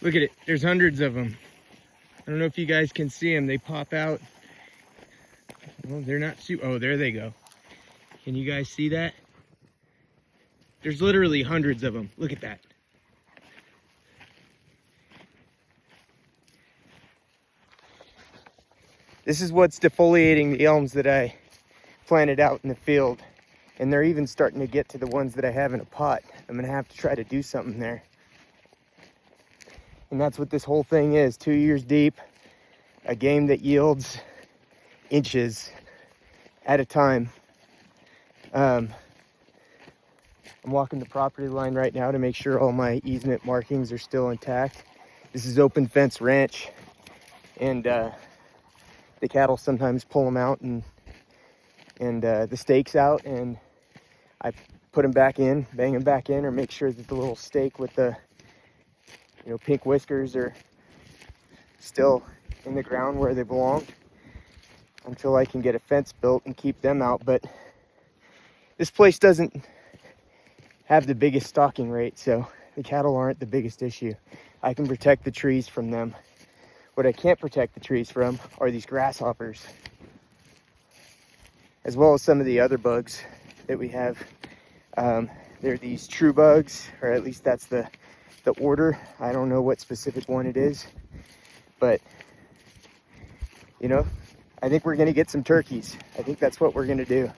Look at it. There's hundreds of them. I don't know if you guys can see them. They pop out. Well, they're not oh, there they go. Can you guys see that? There's literally hundreds of them. Look at that. This is what's defoliating the elms that I planted out in the field. And they're even starting to get to the ones that I have in a pot. I'm gonna have to try to do something there. And that's what this whole thing is, 2 years deep, a game that yields inches at a time. I'm walking the property line right now to make sure all my easement markings are still intact. This is open fence ranch, and the cattle sometimes pull them out and the stakes out, and I put them back in, bang them back in, or make sure that the little stake with the pink whiskers are still in the ground where they belong until I can get a fence built and keep them out. But this place doesn't have the biggest stalking rate, so the cattle aren't the biggest issue. I can protect the trees from them. What I can't protect the trees from are these grasshoppers, as well as some of the other bugs that we have. They're these true bugs, or at least that's the order. I don't know what specific one it is, but I think we're gonna get some turkeys. I think that's what we're gonna do.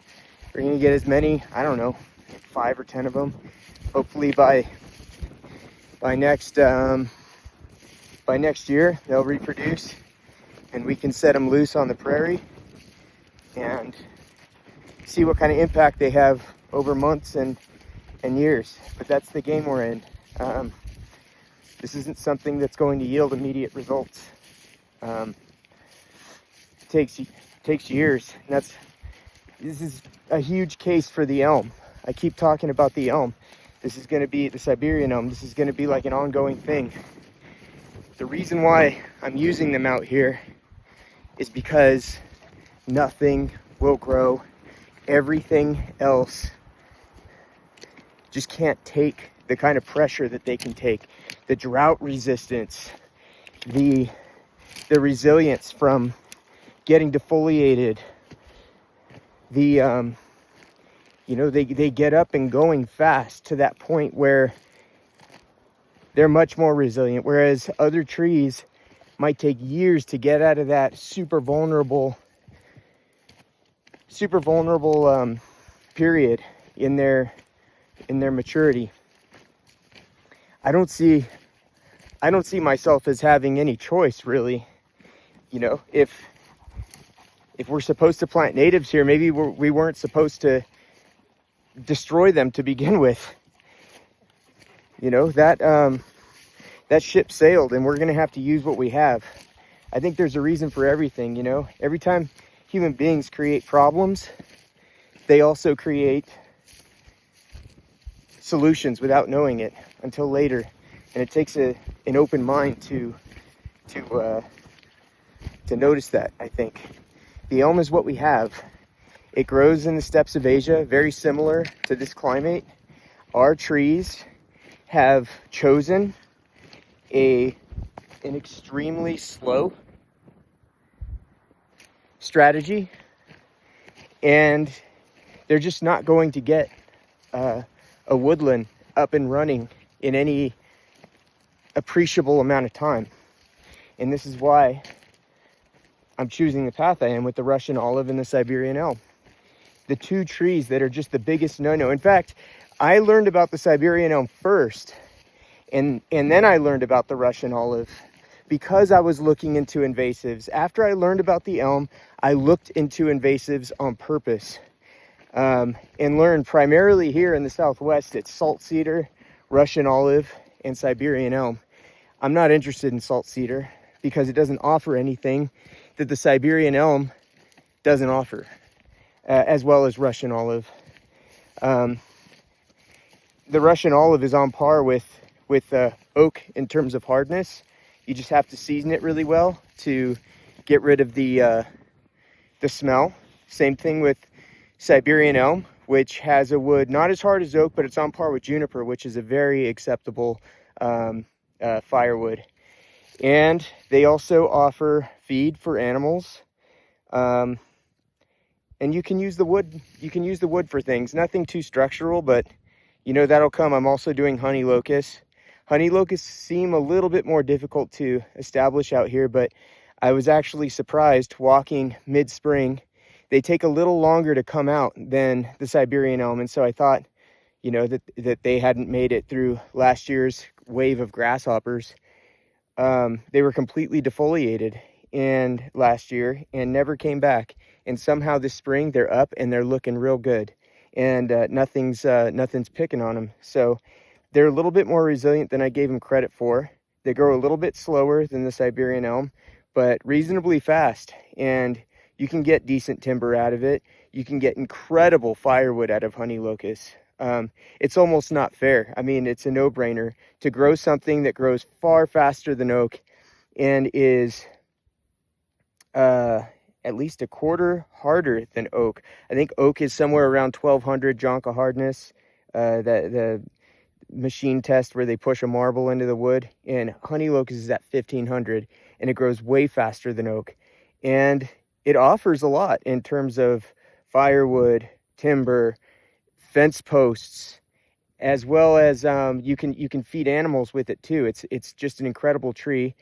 We're gonna get as many, I don't know, 5 or 10 of them. Hopefully by next year they'll reproduce, and we can set them loose on the prairie and see what kind of impact they have over months and years. But that's the game we're in. This isn't something that's going to yield immediate results. It takes years, and this is a huge case for the elm. I keep talking about the elm. This is going to be the Siberian elm. This is going to be like an ongoing thing. The reason why I'm using them out here is because nothing will grow. Everything else just can't take the kind of pressure that they can take. The drought resistance, the resilience from getting defoliated, they get up and going fast to that point where they're much more resilient, whereas other trees might take years to get out of that super vulnerable period in their maturity. I don't see myself as having any choice, really. If we're supposed to plant natives here, maybe we weren't supposed to destroy them to begin with. That ship sailed, and we're gonna have to use what we have. I think there's a reason for everything. Every time human beings create problems, they also create solutions without knowing it until later. And it takes an open mind to notice that. I think the elm is what we have. It grows in the steppes of Asia, very similar to this climate. Our trees have chosen an extremely slow strategy, and they're just not going to get a woodland up and running in any appreciable amount of time. And this is why I'm choosing the path I am with the Russian olive and the Siberian elm. The two trees that are just the biggest no-no. In fact, I learned about the Siberian elm first, and then I learned about the Russian olive because I was looking into invasives. After I learned about the elm, I looked into invasives on purpose, and learned primarily here in the Southwest, it's salt cedar, Russian olive, and Siberian elm. I'm not interested in salt cedar because it doesn't offer anything that the Siberian elm doesn't offer, as well as Russian olive. The Russian olive is on par with oak in terms of hardness. You just have to season it really well to get rid of the smell. Same thing with Siberian elm, which has a wood not as hard as oak, but it's on par with juniper, which is a very acceptable firewood. And they also offer feed for animals. And you can use the wood. You can use the wood for things. Nothing too structural, but you know, that'll come. I'm also doing honey locusts. Honey locusts seem a little bit more difficult to establish out here, but I was actually surprised walking mid-spring. They take a little longer to come out than the Siberian elm, and so I thought, you know, that they hadn't made it through last year's wave of grasshoppers. They were completely defoliated and last year and never came back. And somehow this spring they're up and they're looking real good. And nothing's picking on them. So they're a little bit more resilient than I gave them credit for. They grow a little bit slower than the Siberian elm, but reasonably fast. And you can get decent timber out of it. You can get incredible firewood out of honey locusts. It's almost not fair. I mean, it's a no-brainer to grow something that grows far faster than oak and is at least a quarter harder than oak. I think oak is somewhere around 1200 Jonka hardness, the machine test where they push a marble into the wood, and honey locust is at 1500, and it grows way faster than oak. And it offers a lot in terms of firewood, timber, fence posts, as well as you can feed animals with it too. It's just an incredible tree.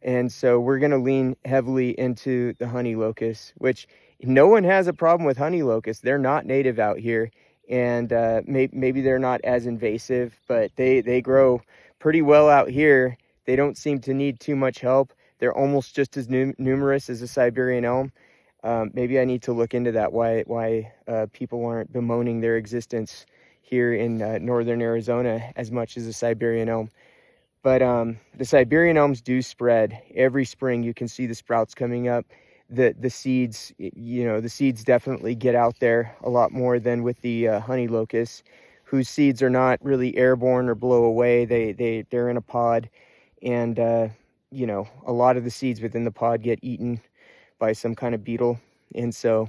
And so we're going to lean heavily into the honey locust, which no one has a problem with honey locusts. They're not native out here, and maybe they're not as invasive, but they grow pretty well out here. They don't seem to need too much help. They're almost just as numerous as a Siberian elm. Maybe I need to look into that, why people aren't bemoaning their existence here in northern Arizona as much as the Siberian elm. But the Siberian elms do spread. Every spring you can see the sprouts coming up. The seeds, you know, the seeds definitely get out there a lot more than with the honey locusts, whose seeds are not really airborne or blow away. They're in a pod, and you know, a lot of the seeds within the pod get eaten by some kind of beetle. And so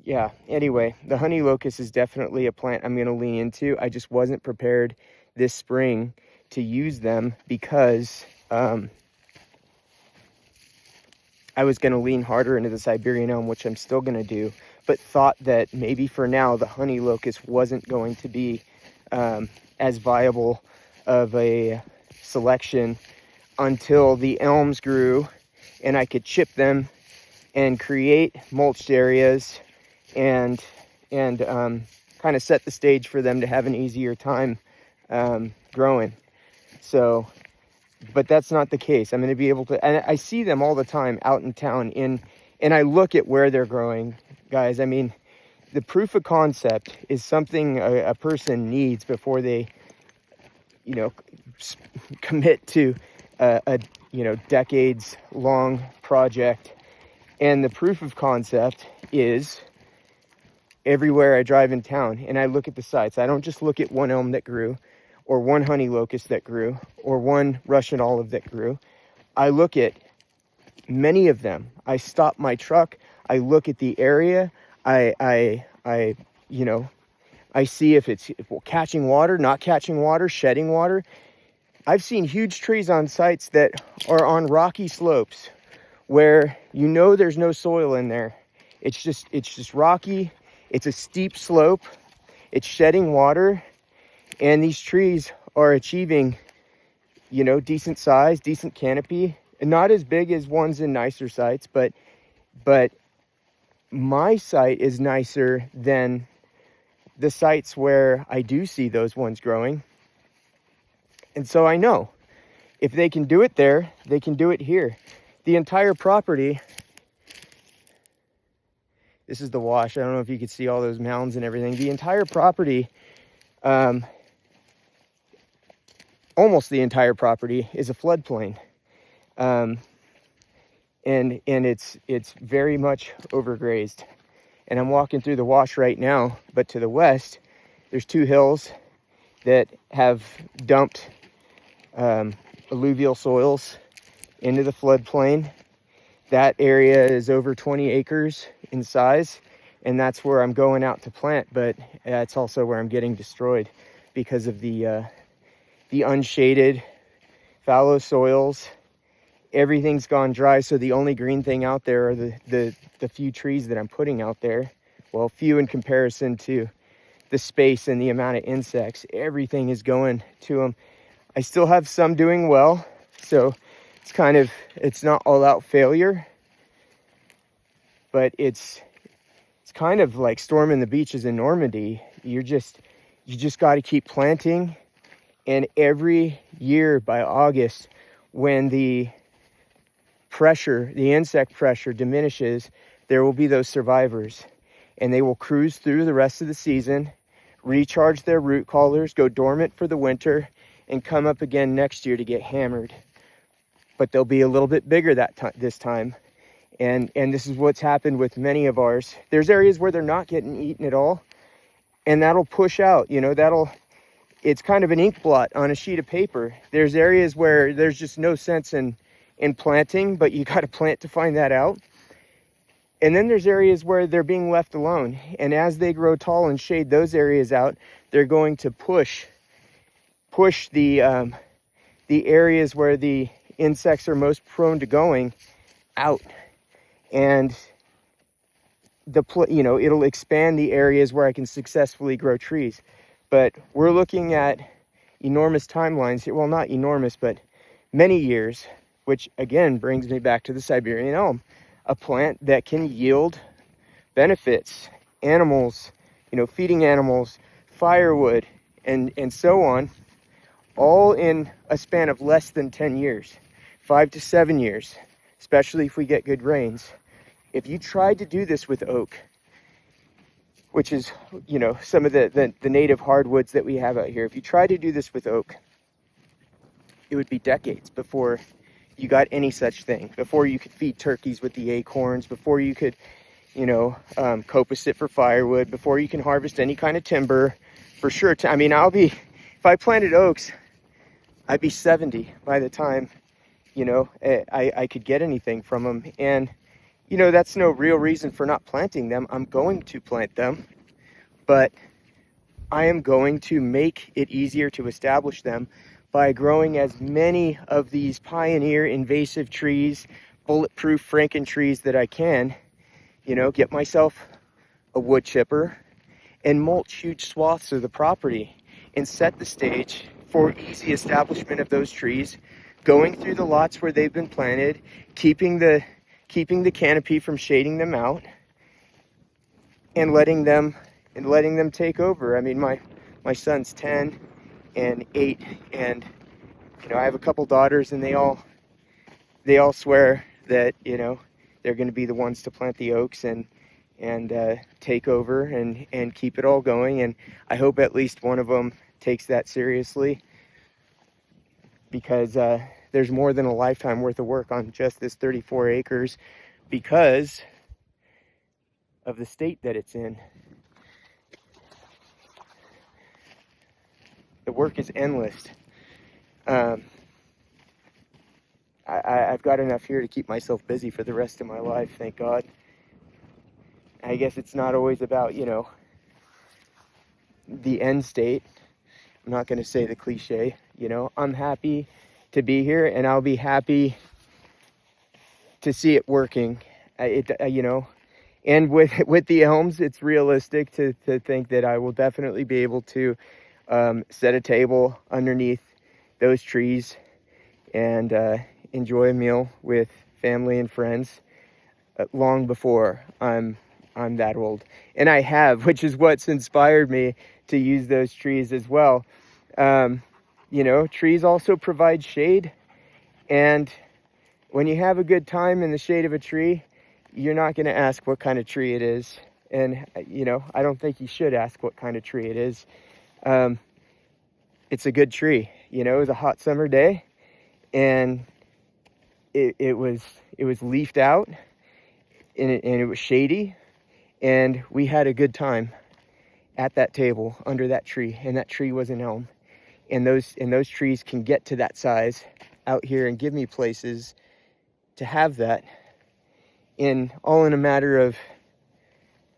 yeah, anyway, the honey locust is definitely a plant I'm going to lean into. I just wasn't prepared this spring to use them because I was going to lean harder into the Siberian elm, which I'm still going to do, but thought that maybe for now the honey locust wasn't going to be as viable of a selection until the elms grew and I could chip them and create mulched areas and kind of set the stage for them to have an easier time growing. So, but that's not the case. I'm going to be able to, and I see them all the time out in town, and I look at where they're growing, guys. I mean, the proof of concept is something a person needs before they, you know, commit to a you know, decades long project. And the proof of concept is everywhere I drive in town and I look at the sites. I don't just look at one elm that grew or one honey locust that grew or one Russian olive that grew. I look at many of them. I stop my truck. I look at the area. I you know, I see if it's catching water, not catching water, shedding water. I've seen huge trees on sites that are on rocky slopes where you know there's no soil in there. It's just rocky. It's a steep slope. It's shedding water, and these trees are achieving, you know, decent size, decent canopy, and not as big as ones in nicer sites, but my site is nicer than the sites where I do see those ones growing. And so I know if they can do it there, they can do it here. The entire property, this is the wash. I don't know if you can see all those mounds and everything. The entire property, almost the entire property is a floodplain. And it's very much overgrazed. And I'm walking through the wash right now, but to the west, there's two hills that have dumped alluvial soils into the floodplain. That area is over 20 acres in size, and that's where I'm going out to plant, but that's also where I'm getting destroyed because of the the unshaded fallow soils, everything's gone dry. So the only green thing out there are the few trees that I'm putting out there. Well, few in comparison to the space and the amount of insects. Everything is going to them. I still have some doing well, so it's not all out failure, but it's kind of like storming the beaches in Normandy. You just got to keep planting, and every year by August, when the insect pressure diminishes, there will be those survivors, and they will cruise through the rest of the season, recharge their root collars, go dormant for the winter, and come up again next year to get hammered. But they'll be a little bit bigger this time. And this is what's happened with many of ours. There's areas where they're not getting eaten at all, and that'll push out, it's kind of an ink blot on a sheet of paper. There's areas where there's just no sense in planting, but you got to plant to find that out. And then there's areas where they're being left alone. And as they grow tall and shade those areas out, they're going to push the areas where the insects are most prone to going out. And it'll expand the areas where I can successfully grow trees. But we're looking at enormous timelines here. Well, not enormous, but many years, which again brings me back to the Siberian elm, a plant that can yield benefits, animals, feeding animals, firewood, and so on, all in a span of less than 10 years, 5 to 7 years, especially if we get good rains. If you tried to do this with oak, which is, some of the native hardwoods that we have out here, if you tried to do this with oak, it would be decades before you got any such thing, before you could feed turkeys with the acorns, before you could, coppice it for firewood, before you can harvest any kind of timber, for sure. If I planted oaks, I'd be 70 by the time, I could get anything from them. And, that's no real reason for not planting them. I'm going to plant them, but I am going to make it easier to establish them by growing as many of these pioneer invasive trees, bulletproof Franken trees that I can, get myself a wood chipper and mulch huge swaths of the property and set the stage for easy establishment of those trees, going through the lots where they've been planted, keeping the canopy from shading them out, and letting them take over. My son's 10 and 8, and I have a couple daughters, and they all swear that they're going to be the ones to plant the oaks and take over and keep it all going. And I hope at least one of them takes that seriously, because there's more than a lifetime worth of work on just this 34 acres because of the state that it's in. The work is endless. I've got enough here to keep myself busy for the rest of my life, thank God. I guess it's not always about, the end state. I'm not going to say the cliche, I'm happy to be here, and I'll be happy to see it working. And with the elms, it's realistic to think that I will definitely be able to set a table underneath those trees and enjoy a meal with family and friends long before I'm that old. And I have, which is what's inspired me to use those trees as well. Trees also provide shade, and when you have a good time in the shade of a tree, you're not going to ask what kind of tree it is. And, I don't think you should ask what kind of tree it is. It's a good tree. It was a hot summer day, and it was leafed out, and it was shady, and we had a good time at that table under that tree, and that tree was an elm. And those trees can get to that size out here and give me places to have that in a matter of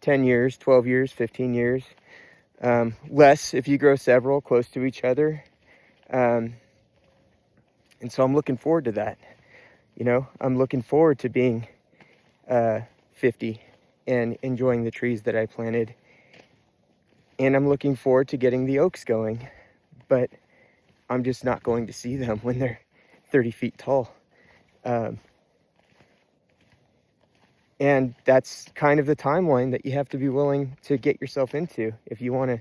10 years, 12 years, 15 years. Less if you grow several close to each other. And so I'm looking forward to that. You know, I'm looking forward to being 50 and enjoying the trees that I planted. And I'm looking forward to getting the oaks going. But I'm just not going to see them when they're 30 feet tall. And that's kind of the timeline that you have to be willing to get yourself into if you want to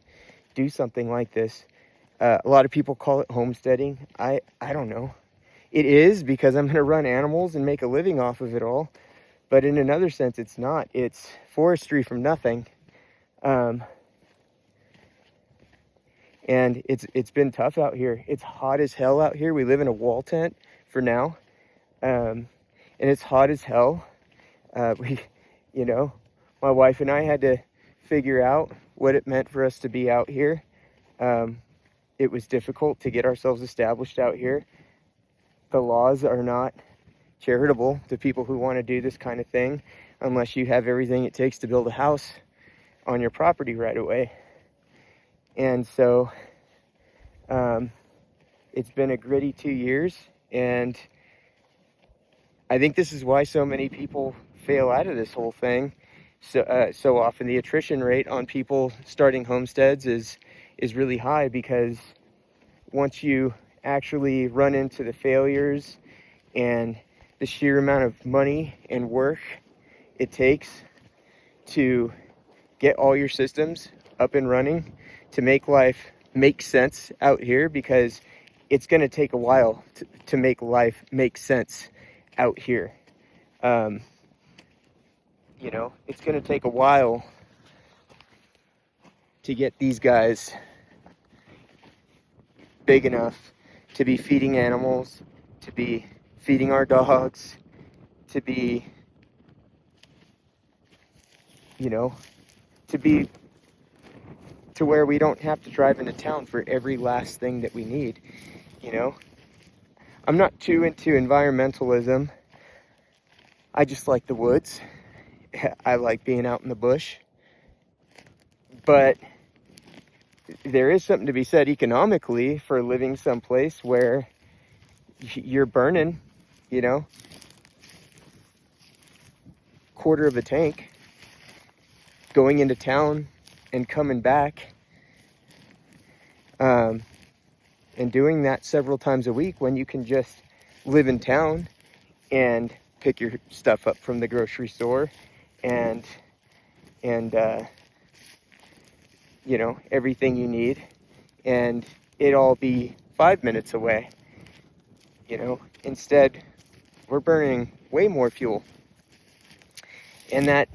do something like this. A lot of people call it homesteading. I don't know. It is, because I'm going to run animals and make a living off of it all. But in another sense, it's not. It's forestry from nothing. And it's been tough out here. It's hot as hell out here. We live in a wall tent for now. And it's hot as hell. You know, my wife and I had to figure out what it meant for us to be out here. It was difficult to get ourselves established out here. The laws are not charitable to people who want to do this kind of thing unless you have everything it takes to build a house on your property right away. And so it's been a gritty 2 years, and I think this is why so many people fail out of this whole thing. So often the attrition rate on people starting homesteads is really high, because once you actually run into the failures and the sheer amount of money and work it takes to get all your systems up and running to make life make sense out here, because it's going to take a while to make life make sense out here. You know, it's going to take a while to get these guys big enough to be feeding animals, to be feeding our dogs, to be, you know, to where we don't have to drive into town for every last thing that we need, you know. I'm not too into environmentalism. I just like the woods. I like being out in the bush. But there is something to be said economically for living someplace where you're burning, you know, quarter of a tank, going into town and coming back, and doing that several times a week, when you can just live in town and pick your stuff up from the grocery store and you know, everything you need, and it all be 5 minutes away. You know, instead we're burning way more fuel, and that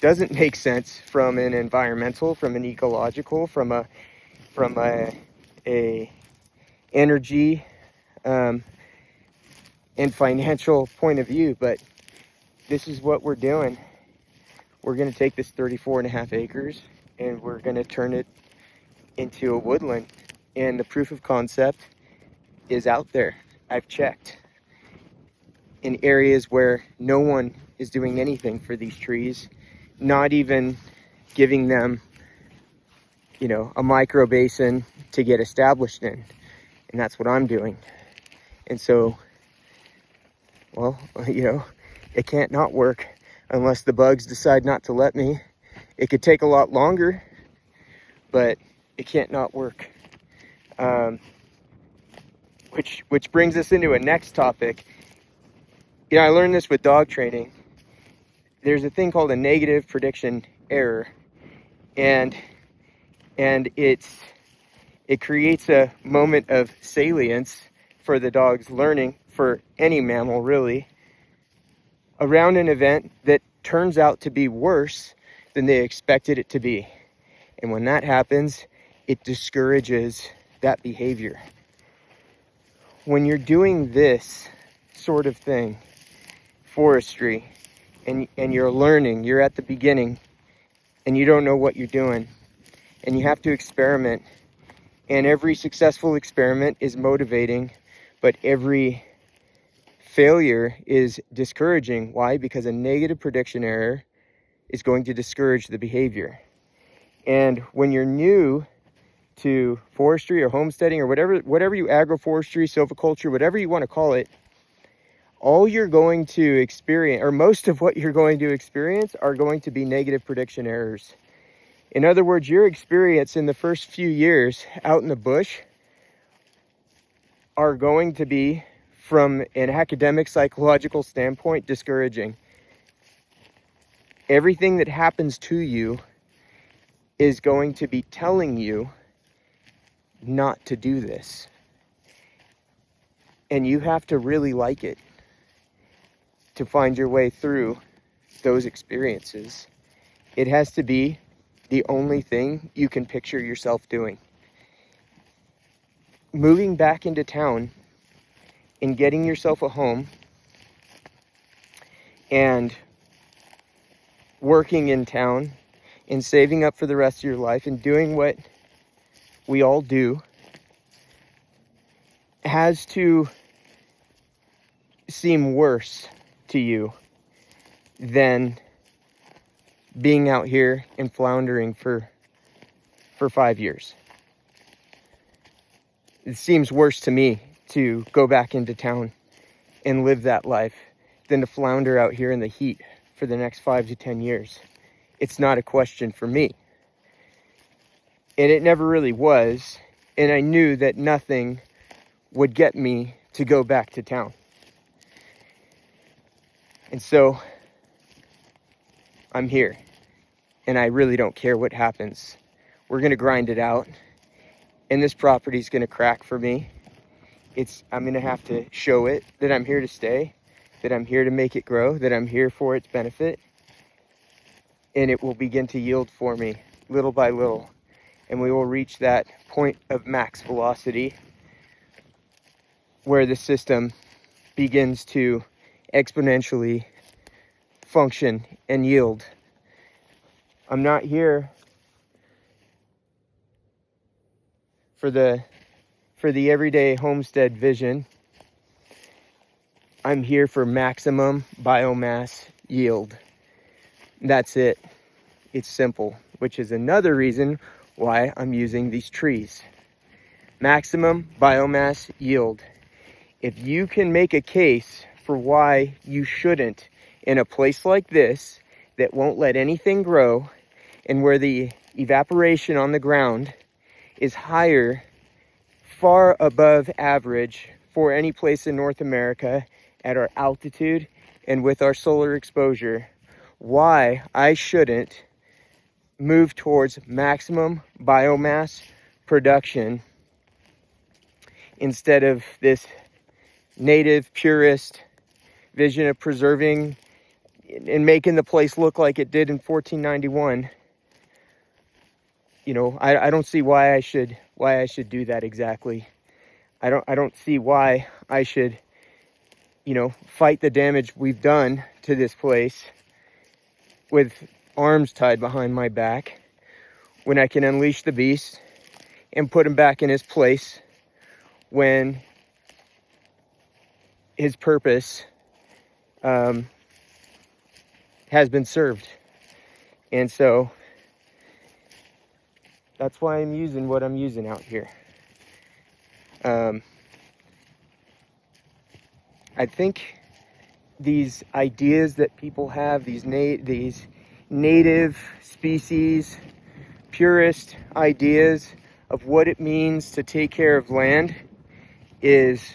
doesn't make sense from an environmental, from an ecological, from a energy and financial point of view. But this is what we're doing. We're going to take this 34.5 acres and we're going to turn it into a woodland. And the proof of concept is out there. I've checked in areas where no one is doing anything for these trees, not even giving them, you know, a micro basin to get established in. And that's what I'm doing. And so, well, you know, it can't not work unless the bugs decide not to let me. It could take a lot longer, but it can't not work. Which brings us into a next topic. You know, I learned this with dog training. There's a thing called a negative prediction error, and it creates a moment of salience for the dog's learning, for any mammal really, around an event that turns out to be worse than they expected it to be. And when that happens, it discourages that behavior. When you're doing this sort of thing, forestry, and you're learning, you're at the beginning, and you don't know what you're doing, and you have to experiment, and every successful experiment is motivating, but every failure is discouraging. Why? Because a negative prediction error is going to discourage the behavior. And when you're new to forestry or homesteading or whatever you agroforestry, silviculture, whatever you want to call it, all you're going to experience, or most of what you're going to experience, are going to be negative prediction errors. In other words, your experience in the first few years out in the bush are going to be, from an academic psychological standpoint, discouraging. Everything that happens to you is going to be telling you not to do this. And you have to really like it to find your way through those experiences. It has to be the only thing you can picture yourself doing. Moving back into town and getting yourself a home and working in town and saving up for the rest of your life and doing what we all do has to seem worse to you than being out here and floundering for 5 years. It seems worse to me to go back into town and live that life than to flounder out here in the heat for the next 5 to 10 years. It's not a question for me. And it never really was. And I knew that nothing would get me to go back to town. And so I'm here. And I really don't care what happens. We're going to grind it out. And this property's going to crack for me. I'm going to have to show it that I'm here to stay, that I'm here to make it grow, that I'm here for its benefit. And it will begin to yield for me little by little. And we will reach that point of max velocity where the system begins to exponentially function and yield. I'm not here for the everyday homestead vision. I'm here for maximum biomass yield. That's it. It's simple, which is another reason why I'm using these trees. Maximum biomass yield. If you can make a case for why you shouldn't, in a place like this that won't let anything grow and where the evaporation on the ground is higher, far above average for any place in North America at our altitude and with our solar exposure, why I shouldn't move towards maximum biomass production instead of this native purist vision of preserving and making the place look like it did in 1491. You know, I don't see why I should do that exactly. I don't see why I should, fight the damage we've done to this place with arms tied behind my back when I can unleash the beast and put him back in his place when his purpose has been served. And so that's why I'm using what I'm using out here. I think these ideas that people have, these native species, purist ideas of what it means to take care of land is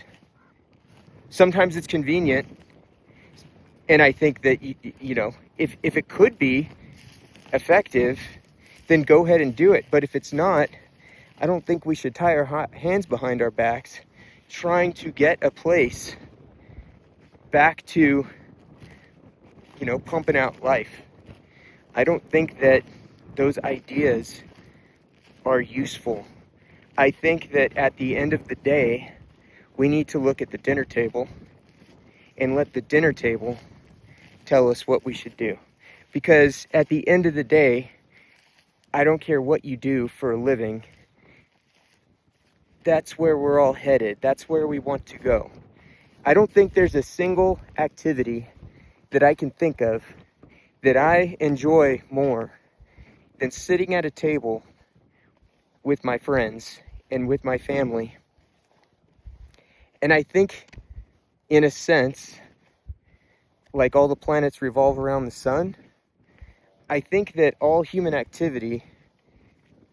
sometimes it's convenient. And I think that, if it could be effective, then go ahead and do it. But if it's not, I don't think we should tie our hands behind our backs trying to get a place back to, pumping out life. I don't think that those ideas are useful. I think that at the end of the day, we need to look at the dinner table and let the dinner table tell us what we should do. Because at the end of the day, I don't care what you do for a living. That's where we're all headed. That's where we want to go. I don't think there's a single activity that I can think of that I enjoy more than sitting at a table with my friends and with my family. And I think, in a sense, like all the planets revolve around the sun, I think that all human activity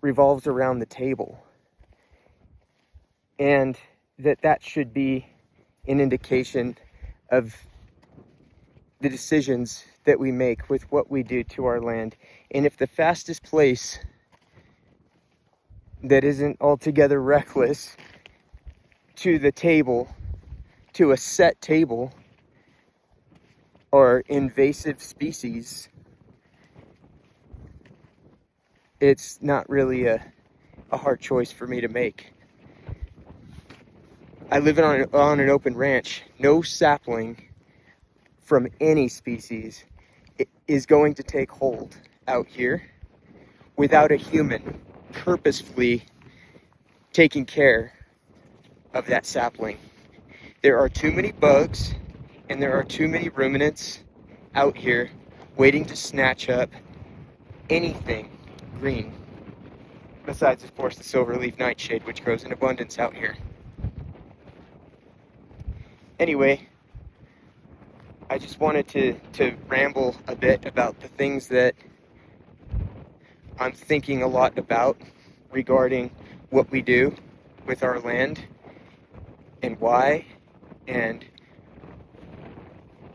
revolves around the table. And that should be an indication of the decisions that we make with what we do to our land. And if the fastest place that isn't altogether reckless to the table, to a set table, are invasive species, it's not really a hard choice for me to make. I live on an open ranch. No sapling from any species is going to take hold out here without a human purposefully taking care of that sapling. There are too many bugs and there are too many ruminants out here waiting to snatch up anything green, besides, of course, the silverleaf nightshade, which grows in abundance out here. Anyway, I just wanted to ramble a bit about the things that I'm thinking a lot about regarding what we do with our land and why, and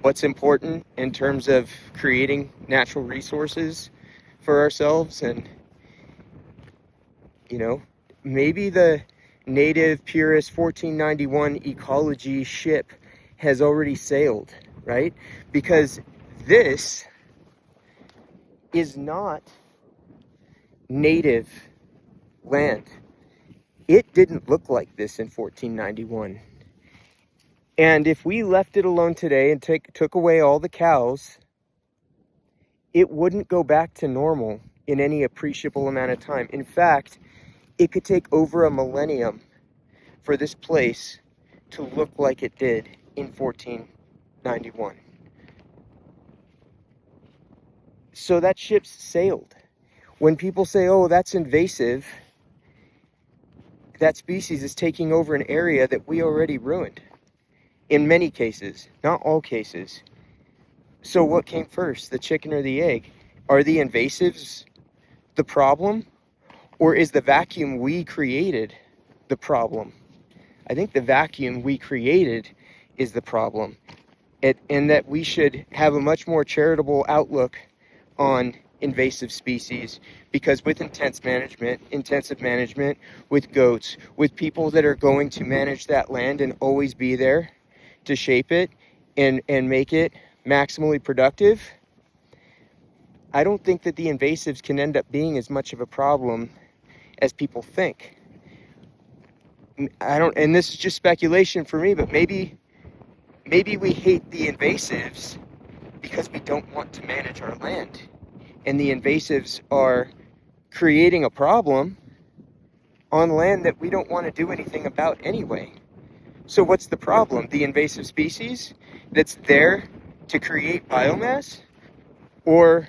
what's important in terms of creating natural resources for ourselves. And, you know, maybe the native purist 1491 ecology ship has already sailed, right? Because this is not native land. It didn't look like this in 1491. And if we left it alone today and took away all the cows, it wouldn't go back to normal in any appreciable amount of time. In fact, it could take over a millennium for this place to look like it did in 1491. So that ship's sailed. When people say, oh, that's invasive, that species is taking over an area that we already ruined. In many cases, not all cases. So what came first, the chicken or the egg? Are the invasives the problem? Or is the vacuum we created the problem? I think the vacuum we created is the problem. And that we should have a much more charitable outlook on invasive species, because with intensive management, with goats, with people that are going to manage that land and always be there to shape it and make it maximally productive, I don't think that the invasives can end up being as much of a problem as people think. And this is just speculation for me, but maybe we hate the invasives because we don't want to manage our land. And the invasives are creating a problem on land that we don't want to do anything about anyway. So what's the problem? The invasive species that's there to create biomass, or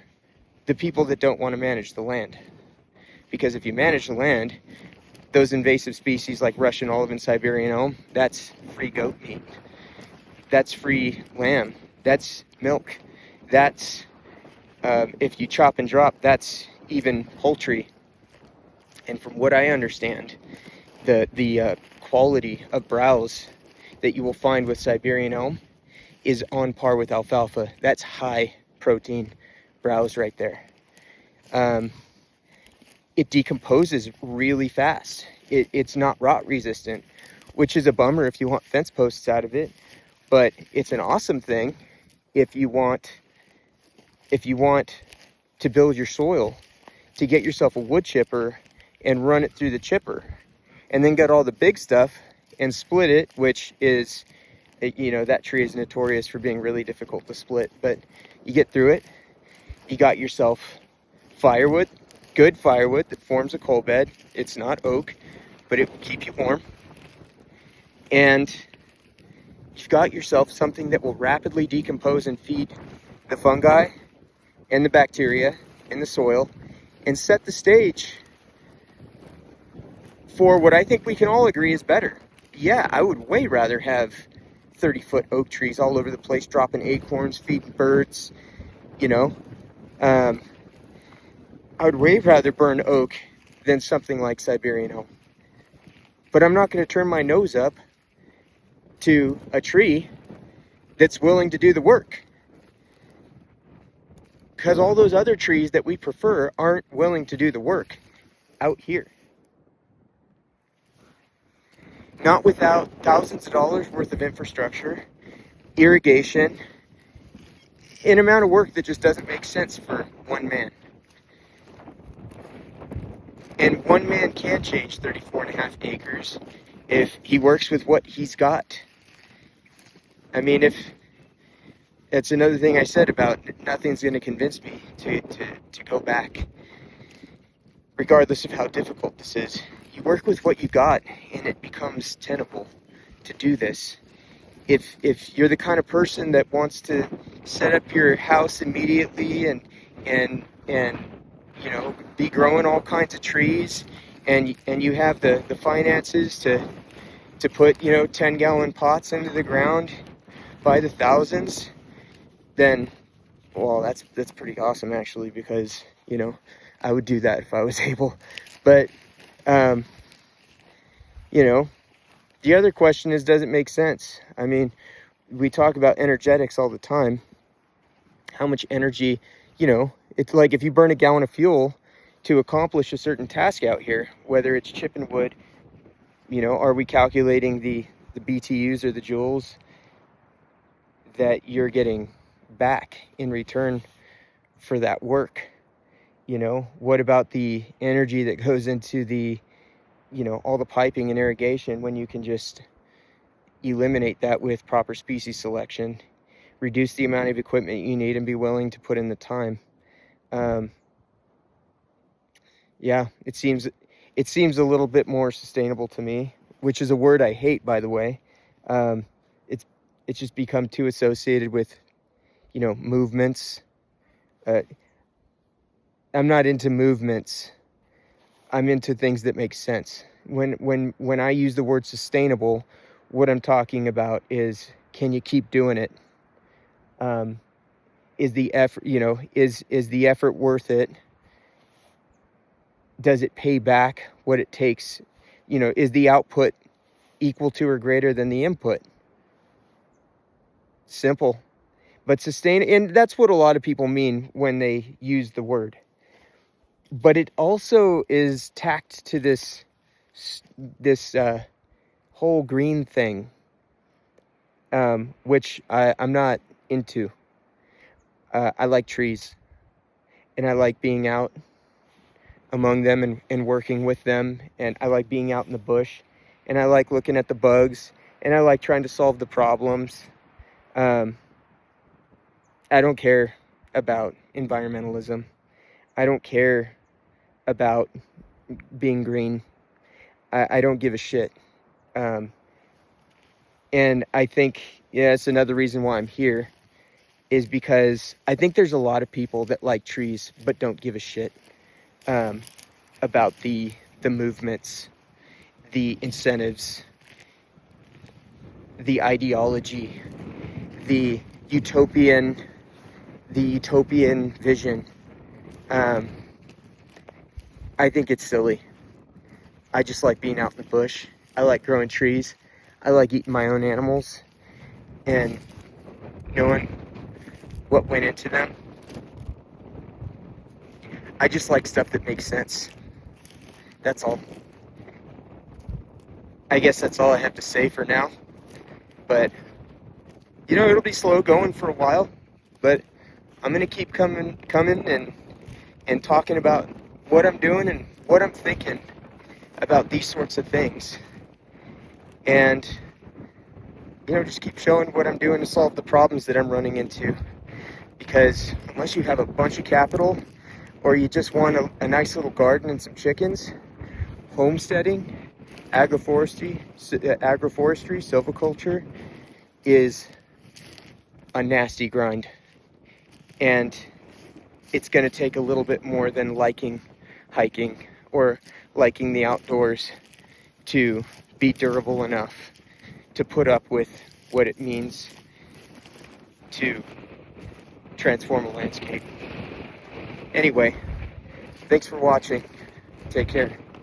the people that don't want to manage the land? Because if you manage the land, those invasive species like Russian olive and Siberian elm, that's free goat meat. That's free lamb. That's milk. That's, if you chop and drop, that's even poultry. And from what I understand, the quality of browse that you will find with Siberian elm is on par with alfalfa. That's high protein browse right there. It decomposes really fast. It's not rot resistant, which is a bummer if you want fence posts out of it, but it's an awesome thing if you want to build your soil, to get yourself a wood chipper and run it through the chipper, and then get all the big stuff and split it, which is, you know, that tree is notorious for being really difficult to split, but you get through it. You got yourself firewood, good firewood that forms a coal bed. It's not oak, but it will keep you warm. And you've got yourself something that will rapidly decompose and feed the fungi and the bacteria in the soil and set the stage for what I think we can all agree is better. Yeah, I would way rather have 30-foot oak trees all over the place, dropping acorns, feeding birds, you know. I would way rather burn oak than something like Siberian elm. But I'm not going to turn my nose up to a tree that's willing to do the work. Because all those other trees that we prefer aren't willing to do the work out here. Not without thousands of dollars worth of infrastructure, irrigation, an amount of work that just doesn't make sense for one man. And one man can change 34.5 acres if he works with what he's got. I mean, if that's another thing I said about nothing's going to convince me to go back, regardless of how difficult this is. You work with what you got, and it becomes tenable to do this. If you're the kind of person that wants to set up your house immediately and you know, be growing all kinds of trees, and you have the finances to put, you know, 10-gallon pots into the ground by the thousands, then, well, that's pretty awesome, actually, because, you know, I would do that if I was able. But you know, the other question is, does it make sense? I mean, we talk about energetics all the time. How much energy, you know, it's like if you burn a gallon of fuel to accomplish a certain task out here, whether it's chipping wood, you know, are we calculating the BTUs or the joules that you're getting back in return for that work? You know, what about the energy that goes into the, you know, all the piping and irrigation, when you can just eliminate that with proper species selection, reduce the amount of equipment you need, and be willing to put in the time? Yeah, it seems a little bit more sustainable to me, which is a word I hate, by the way. It's just become too associated with, you know, movements. I'm not into movements. I'm into things that make sense. When I use the word sustainable, what I'm talking about is, can you keep doing it? Is the effort, you know, is the effort worth it? Does it pay back what it takes? You know, is the output equal to or greater than the input? Simple. But sustain, and that's what a lot of people mean when they use the word. But it also is tacked to this whole green thing, which I'm not into. I like trees, and I like being out among them and working with them, and I like being out in the bush, and I like looking at the bugs, and I like trying to solve the problems. I don't care about environmentalism. I don't care about being green. I don't give a shit. And I think, yeah, it's another reason why I'm here, is because I think there's a lot of people that like trees but don't give a shit about the movements, the incentives, the ideology, the utopian vision. I think it's silly. I just like being out in the bush. I like growing trees. I like eating my own animals and knowing what went into them. I just like stuff that makes sense. That's all. I guess that's all I have to say for now. But, you know, it'll be slow going for a while. But I'm going to keep coming and talking about what I'm doing and what I'm thinking about these sorts of things. And, you know, just keep showing what I'm doing to solve the problems that I'm running into. Because unless you have a bunch of capital, or you just want a nice little garden and some chickens, homesteading, agroforestry, silviculture is a nasty grind. And it's going to take a little bit more than liking hiking or liking the outdoors to be durable enough to put up with what it means to transform a landscape. Anyway, thanks for watching. Take care.